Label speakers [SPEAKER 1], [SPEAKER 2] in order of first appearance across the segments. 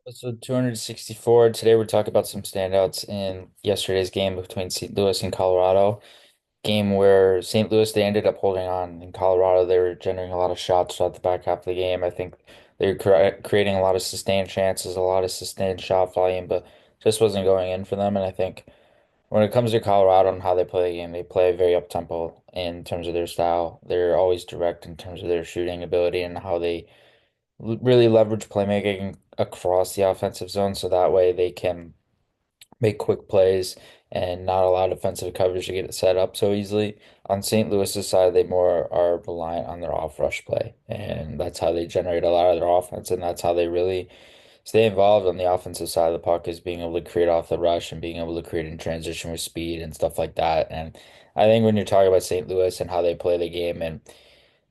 [SPEAKER 1] Episode 264. Today we're talking about some standouts in yesterday's game between St. Louis and Colorado. Game where St. Louis they ended up holding on. In Colorado, they were generating a lot of shots throughout the back half of the game. I think they were creating a lot of sustained chances, a lot of sustained shot volume, but just wasn't going in for them. And I think when it comes to Colorado and how they play the game, they play very up tempo in terms of their style. They're always direct in terms of their shooting ability and how they really leverage playmaking across the offensive zone so that way they can make quick plays and not allow defensive coverage to get it set up so easily. On St. Louis's side, they more are reliant on their off rush play, and that's how they generate a lot of their offense, and that's how they really stay involved on the offensive side of the puck is being able to create off the rush and being able to create in transition with speed and stuff like that. And I think when you're talking about St. Louis and how they play the game and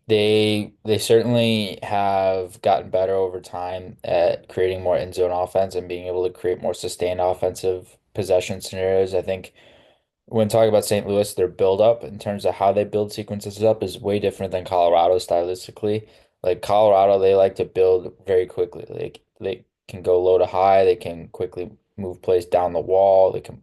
[SPEAKER 1] they certainly have gotten better over time at creating more end zone offense and being able to create more sustained offensive possession scenarios. I think when talking about St. Louis, their build up in terms of how they build sequences up is way different than Colorado stylistically. Like Colorado, they like to build very quickly. Like they can go low to high, they can quickly move plays down the wall, they can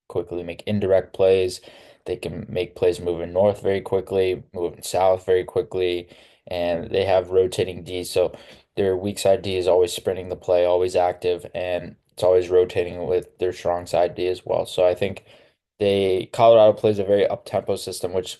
[SPEAKER 1] quickly make indirect plays. They can make plays moving north very quickly, moving south very quickly, and they have rotating D. So their weak side D is always sprinting the play, always active, and it's always rotating with their strong side D as well. So I think Colorado plays a very up-tempo system, which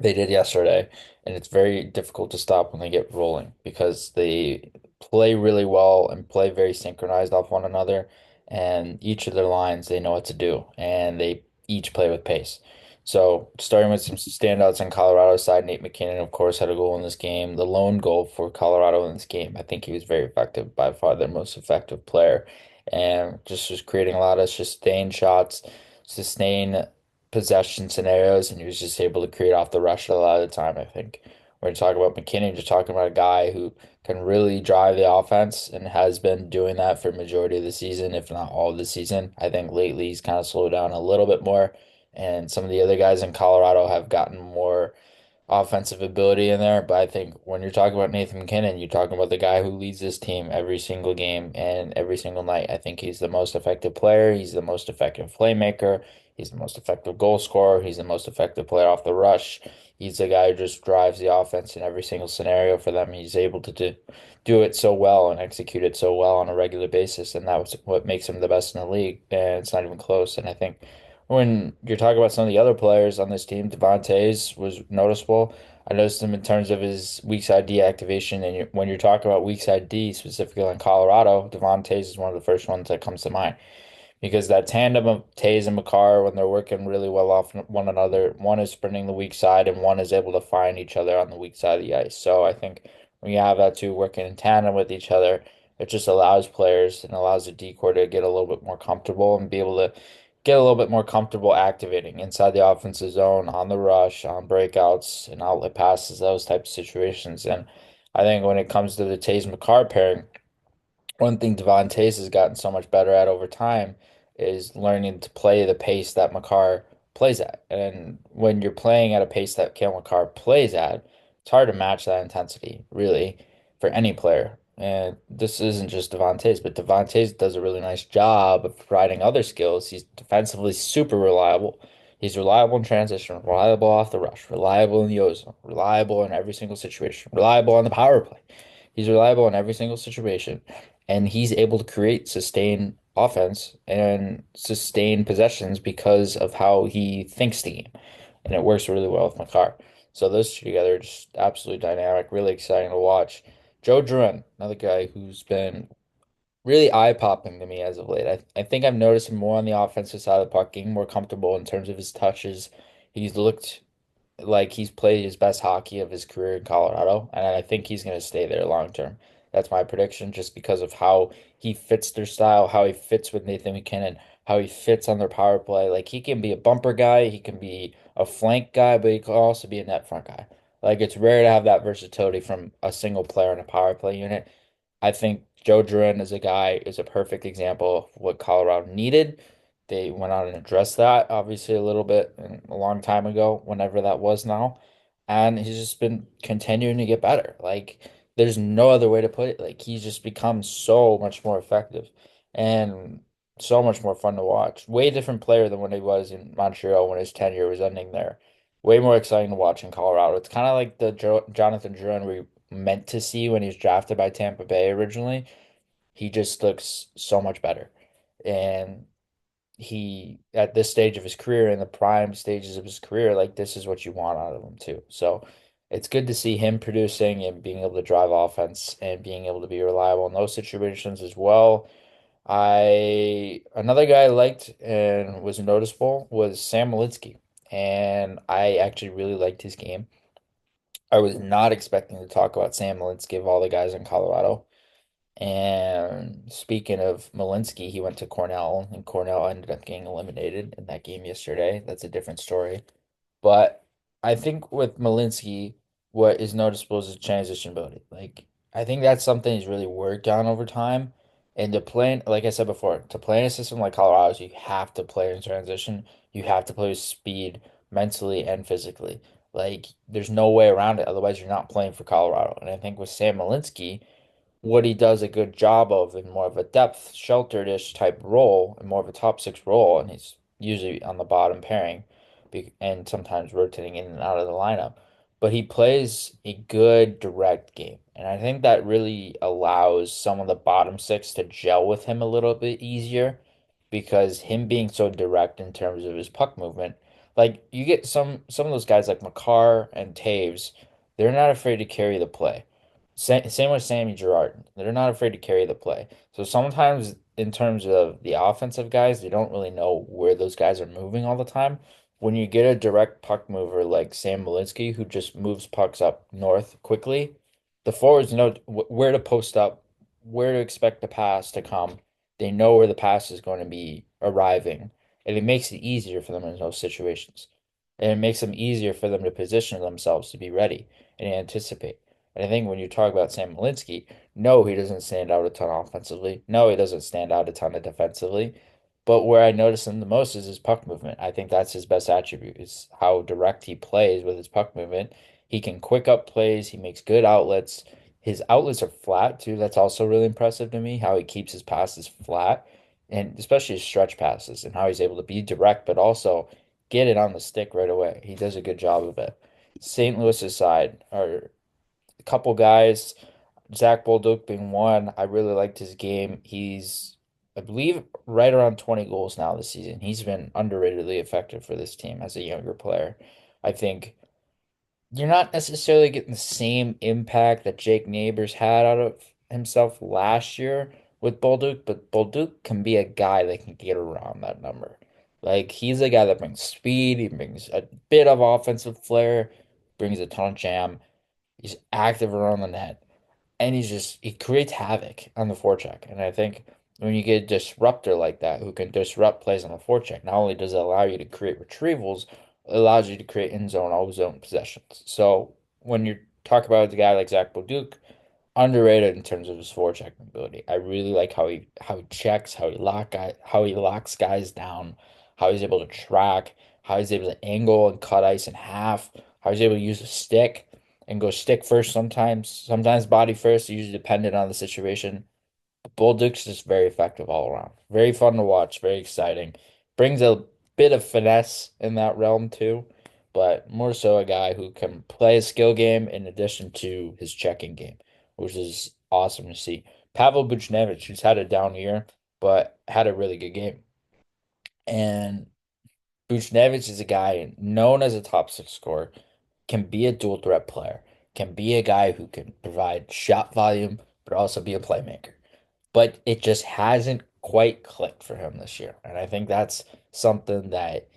[SPEAKER 1] they did yesterday, and it's very difficult to stop when they get rolling because they play really well and play very synchronized off one another. And each of their lines, they know what to do, and they each play with pace. So, starting with some standouts on Colorado's side, Nate McKinnon, of course, had a goal in this game. The lone goal for Colorado in this game. I think he was very effective, by far their most effective player, and just was creating a lot of sustained shots, sustained possession scenarios, and he was just able to create off the rush a lot of the time. I think when you talk about McKinney, you're talking about a guy who can really drive the offense and has been doing that for majority of the season, if not all of the season. I think lately he's kind of slowed down a little bit more, and some of the other guys in Colorado have gotten more offensive ability in there. But I think when you're talking about Nathan McKinnon, you're talking about the guy who leads this team every single game and every single night. I think he's the most effective player. He's the most effective playmaker. He's the most effective goal scorer. He's the most effective player off the rush. He's the guy who just drives the offense in every single scenario for them. He's able to do it so well and execute it so well on a regular basis. And that was what makes him the best in the league. And it's not even close. And I think when you're talking about some of the other players on this team, Devontae's was noticeable. I noticed him in terms of his weak side D activation, and when you're talking about weak side D, specifically in Colorado, Devontae's is one of the first ones that comes to mind because that tandem of Tays and Makar, when they're working really well off one another, one is sprinting the weak side and one is able to find each other on the weak side of the ice. So I think when you have that two working in tandem with each other, it just allows players and allows the decor to get a little bit more comfortable and be able to get a little bit more comfortable activating inside the offensive zone, on the rush, on breakouts, and outlet passes, those types of situations. And I think when it comes to the Tays Makar pairing, one thing Devontae has gotten so much better at over time is learning to play the pace that Makar plays at. And when you're playing at a pace that Cale Makar plays at, it's hard to match that intensity, really, for any player. And this isn't just Devontae's, but Devontae's does a really nice job of providing other skills. He's defensively super reliable. He's reliable in transition, reliable off the rush, reliable in the ozone, reliable in every single situation, reliable on the power play. He's reliable in every single situation, and he's able to create sustained offense and sustain possessions because of how he thinks the game. And it works really well with Makar. So those two together are just absolutely dynamic, really exciting to watch. Joe Drouin, another guy who's been really eye-popping to me as of late. I think I've noticed him more on the offensive side of the puck, getting more comfortable in terms of his touches. He's looked like he's played his best hockey of his career in Colorado, and I think he's going to stay there long term. That's my prediction, just because of how he fits their style, how he fits with Nathan McKinnon, how he fits on their power play. Like he can be a bumper guy, he can be a flank guy, but he can also be a net front guy. Like it's rare to have that versatility from a single player in a power play unit. I think Joe Duran is a guy is a perfect example of what Colorado needed. They went out and addressed that obviously a little bit a long time ago, whenever that was now. And he's just been continuing to get better. Like there's no other way to put it. Like he's just become so much more effective and so much more fun to watch. Way different player than when he was in Montreal when his tenure was ending there. Way more exciting to watch in Colorado. It's kind of like the Jonathan Drouin we meant to see when he was drafted by Tampa Bay originally. He just looks so much better. And he at this stage of his career, in the prime stages of his career, like this is what you want out of him too. So it's good to see him producing and being able to drive offense and being able to be reliable in those situations as well. I Another guy I liked and was noticeable was Sam Malinsky, and I actually really liked his game. I was not expecting to talk about Sam Malinsky of all the guys in Colorado. And speaking of Malinsky, he went to Cornell, and Cornell ended up getting eliminated in that game yesterday. That's a different story. But I think with Malinsky, what is noticeable is his transition ability. Like, I think that's something he's really worked on over time. And to play, like I said before, to play in a system like Colorado's, you have to play in transition. You have to play with speed mentally and physically. Like, there's no way around it. Otherwise, you're not playing for Colorado. And I think with Sam Malinsky, what he does a good job of in more of a depth sheltered-ish type role and more of a top six role, and he's usually on the bottom pairing and sometimes rotating in and out of the lineup. But he plays a good direct game. And I think that really allows some of the bottom six to gel with him a little bit easier because him being so direct in terms of his puck movement, like you get some of those guys like Makar and Taves, they're not afraid to carry the play. Same with Sammy Gerard. They're not afraid to carry the play. So sometimes, in terms of the offensive guys, they don't really know where those guys are moving all the time. When you get a direct puck mover like Sam Malinsky, who just moves pucks up north quickly, the forwards know where to post up, where to expect the pass to come. They know where the pass is going to be arriving, and it makes it easier for them in those situations. And it makes them easier for them to position themselves to be ready and anticipate. And I think when you talk about Sam Malinsky, no, he doesn't stand out a ton offensively. No, he doesn't stand out a ton of defensively. But where I notice him the most is his puck movement. I think that's his best attribute, is how direct he plays with his puck movement. He can quick up plays, he makes good outlets. His outlets are flat too. That's also really impressive to me, how he keeps his passes flat, and especially his stretch passes, and how he's able to be direct, but also get it on the stick right away. He does a good job of it. St. Louis's side are a couple guys, Zach Bolduc being one. I really liked his game. He's, I believe, right around 20 goals now this season. He's been underratedly effective for this team as a younger player. I think you're not necessarily getting the same impact that Jake Neighbors had out of himself last year with Bolduc, but Bolduc can be a guy that can get around that number. Like he's a guy that brings speed, he brings a bit of offensive flair, brings a ton of jam. He's active around the net, and he creates havoc on the forecheck. And I think when you get a disruptor like that who can disrupt plays on the forecheck, not only does it allow you to create retrievals, it allows you to create in zone, out zone possessions. So when you talk about a guy like Zach Boduc, underrated in terms of his forechecking ability. I really like how he checks, how he locks guys down, how he's able to track, how he's able to angle and cut ice in half, how he's able to use a stick and go stick first sometimes body first, usually dependent on the situation. Bolduc's just very effective all around. Very fun to watch, very exciting. Brings a bit of finesse in that realm too, but more so a guy who can play a skill game in addition to his checking game, which is awesome to see. Pavel Buchnevich, who's had a down year, but had a really good game. And Buchnevich is a guy known as a top six scorer, can be a dual threat player, can be a guy who can provide shot volume, but also be a playmaker, but it just hasn't quite clicked for him this year. And I think that's something that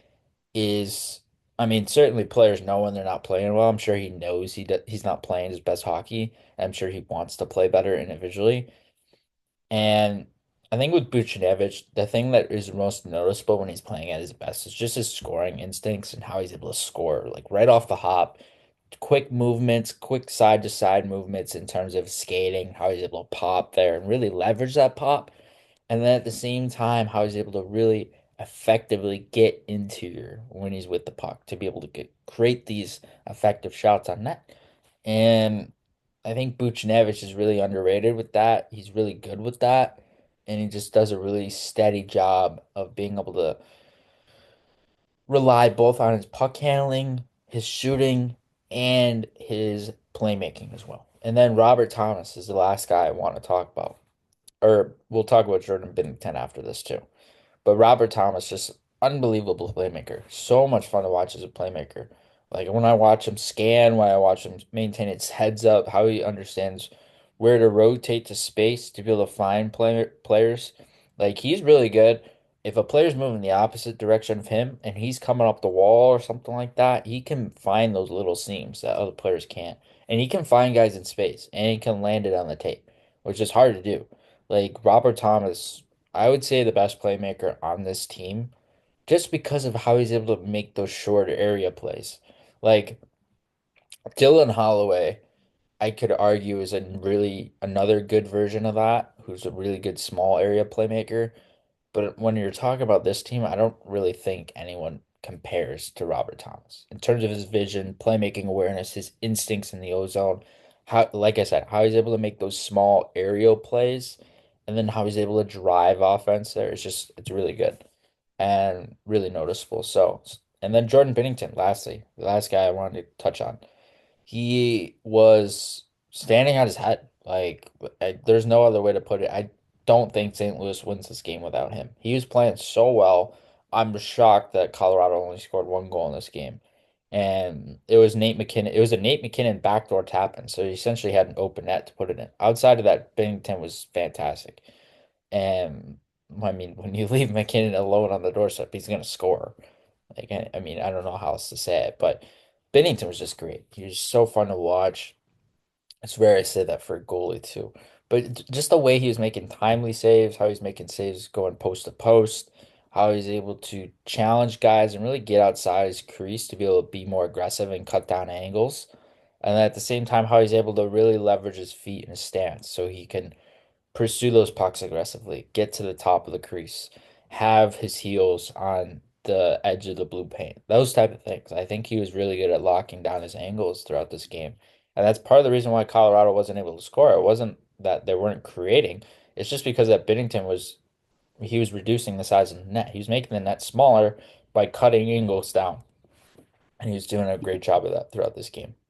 [SPEAKER 1] is, I mean, certainly players know when they're not playing well. I'm sure he knows he's not playing his best hockey. I'm sure he wants to play better individually. And I think with Buchnevich, the thing that is most noticeable when he's playing at his best is just his scoring instincts and how he's able to score, like right off the hop, quick movements, quick side to side movements in terms of skating, how he's able to pop there and really leverage that pop. And then at the same time, how he's able to really effectively get into your when he's with the puck to be able to create these effective shots on net. And I think Buchnevich is really underrated with that. He's really good with that, and he just does a really steady job of being able to rely both on his puck handling, his shooting, and his playmaking as well. And then Robert Thomas is the last guy I want to talk about. Or we'll talk about Jordan Binnington after this too. But Robert Thomas, just unbelievable playmaker. So much fun to watch as a playmaker. Like when I watch him scan, when I watch him maintain his heads up, how he understands where to rotate to space to be able to find players. Like he's really good. If a player's moving the opposite direction of him and he's coming up the wall or something like that, he can find those little seams that other players can't. And he can find guys in space and he can land it on the tape, which is hard to do. Like Robert Thomas, I would say the best playmaker on this team just because of how he's able to make those short area plays. Like Dylan Holloway, I could argue is a really another good version of that, who's a really good small area playmaker. But when you're talking about this team, I don't really think anyone compares to Robert Thomas in terms of his vision, playmaking awareness, his instincts in the ozone. How, like I said, how he's able to make those small aerial plays, and then how he's able to drive offense there. It's really good and really noticeable. So, and then Jordan Binnington, lastly, the last guy I wanted to touch on. He was standing on his head. Like, there's no other way to put it. I don't think St. Louis wins this game without him. He was playing so well. I'm shocked that Colorado only scored one goal in this game. And it was Nate McKinnon. It was a Nate McKinnon backdoor tap in. So he essentially had an open net to put it in. Outside of that, Bennington was fantastic. And I mean, when you leave McKinnon alone on the doorstep, he's going to score. Like, I mean, I don't know how else to say it, but Bennington was just great. He was so fun to watch. It's rare I say that for a goalie too. But just the way he was making timely saves, how he's making saves going post to post, how he's able to challenge guys and really get outside his crease to be able to be more aggressive and cut down angles. And at the same time, how he's able to really leverage his feet and his stance so he can pursue those pucks aggressively, get to the top of the crease, have his heels on the edge of the blue paint, those type of things. I think he was really good at locking down his angles throughout this game. And that's part of the reason why Colorado wasn't able to score. It wasn't that they weren't creating. It's just because that Binnington was he was reducing the size of the net. He was making the net smaller by cutting angles down. And he was doing a great job of that throughout this game.